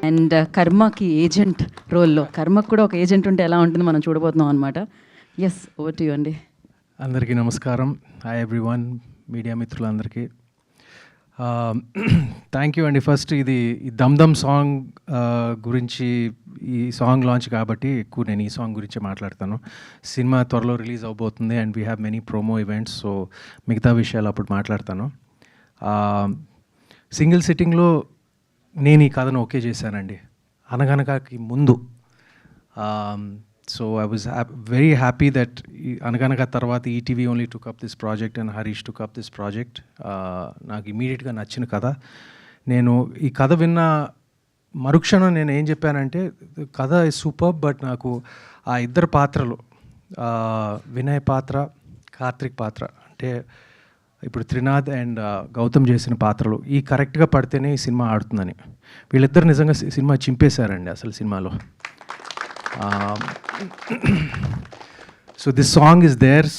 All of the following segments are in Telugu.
అండ్ కర్మకి ఏజెంట్ రోల్లో, కర్మకు కూడా ఒక ఏజెంట్ ఉంటే ఎలా ఉంటుంది మనం చూడబోతున్నాం అనమాట. ఎస్, ఓవర్ టు యు అండి. అందరికీ నమస్కారం. హాయ్ ఎవ్రీవన్, మీడియా మిత్రులందరికీ థ్యాంక్ యూ అండి. ఫస్ట్ ఇది దమ్ దమ్ సాంగ్ గురించి, ఈ సాంగ్ లాంచ్ కాబట్టి ఎక్కువ నేను ఈ సాంగ్ గురించి మాట్లాడతాను. సినిమా త్వరలో రిలీజ్ అవబోతుంది and we have many promo events, so మిగతా విషయాలు అప్పుడు మాట్లాడతాను. సింగిల్ సిట్టింగ్లో నేను ఈ కథను ఓకే చేశానండి, అనగనగాకి ముందు. So I was very happy that అనగనగా తర్వాత ETV only took up this project and Harish took up this project. నాకు ఇమీడియట్గా నచ్చిన కథ. నేను ఈ కథ విన్న మరుక్షణం నేను ఏం చెప్పానంటే, కథ ఇస్ సూపర్, బట్ నాకు ఆ ఇద్దరు పాత్రలు, వినయ్ పాత్ర, కార్తిక్ పాత్ర, అంటే ఇప్పుడు త్రినాథ్ అండ్ గౌతమ్ చేసిన పాత్రలు ఈ కరెక్ట్గా పడితేనే ఈ సినిమా ఆడుతుందని. వీళ్ళిద్దరు నిజంగా సినిమా చింపేశారండి అసలు సినిమాలో. So this song is there's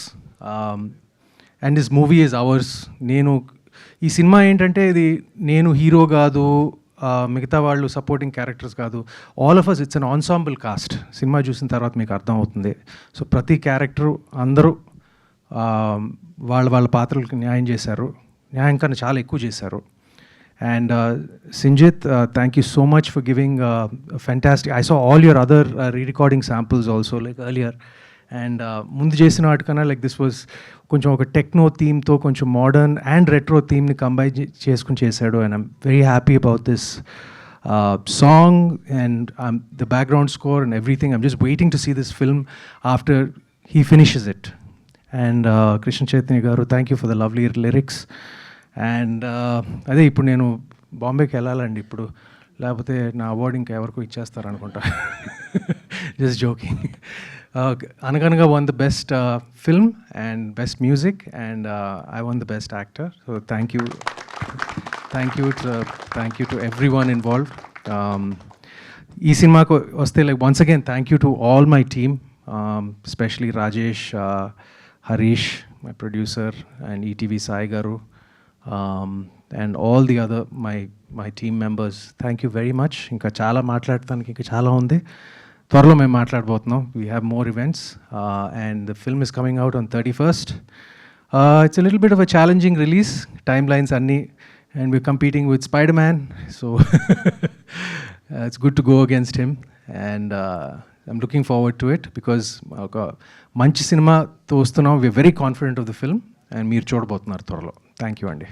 and this movie is ours. నేను ఈ సినిమా ఏంటంటే, ఇది నేను హీరో కాదు, మిగతా వాళ్ళు సపోర్టింగ్ క్యారెక్టర్స్ కాదు, all of us it's an ensemble cast. Cinema చూసిన తర్వాత మీకు అర్థం అవుతుంది. సో ప్రతి క్యారెక్టరు అందరూ వాళ్ళ పాత్రలకు న్యాయం చేశారు, న్యాయం కన్నా చాలా ఎక్కువ చేశారు. And Sinjit, thank you so much for giving fantastic. I saw all your other re-recording samples also, like earlier. And ముందు చేసిన వాటికన్నా లైక్ దిస్ వాజ్ కొంచెం ఒక టెక్నో థీమ్తో కొంచెం మోడర్న్ అండ్ రెట్రో థీమ్ని కంబైన్ చేసుకుని చేశాడు. And I'm very happy about this song and the background score and everything. I'm just waiting to see this film after he finishes it. And Krishna Chaitanya garu, thank you for the lovely lyrics. And అదే ఇప్పుడు నేను బాంబేకి వెళ్ళాలండి ఇప్పుడు, లేకపోతే నా అవార్డు ఇంకా ఎవరికో ఇచ్చేస్తారనుకుంటా. Just joking. Anaganaga won the best film and best music and I won the best actor. So thank you to everyone involved. ఈ సినిమాకు వస్తే like once again thank you to all my team, especially Rajesh, Harish my producer, and ETV Sai garu, and all the other my team members. Thank you very much. ఇంకా చాలా మాట్లాడటానికి ఇంకా చాలా ఉంది. త్వరలో మేము మాట్లాడబోతున్నాం. We have more events and the film is coming out on 31st. It's a little bit of a challenging release, timelines అన్నీ, and we're competing with Spider-Man, so it's good to go against him, and I'm looking forward to it because ఒక మంచి సినిమాతో వస్తున్నాం. We're very confident of the film and మీరు చూడబోతున్నారు త్వరలో. థ్యాంక్ యూ అండి.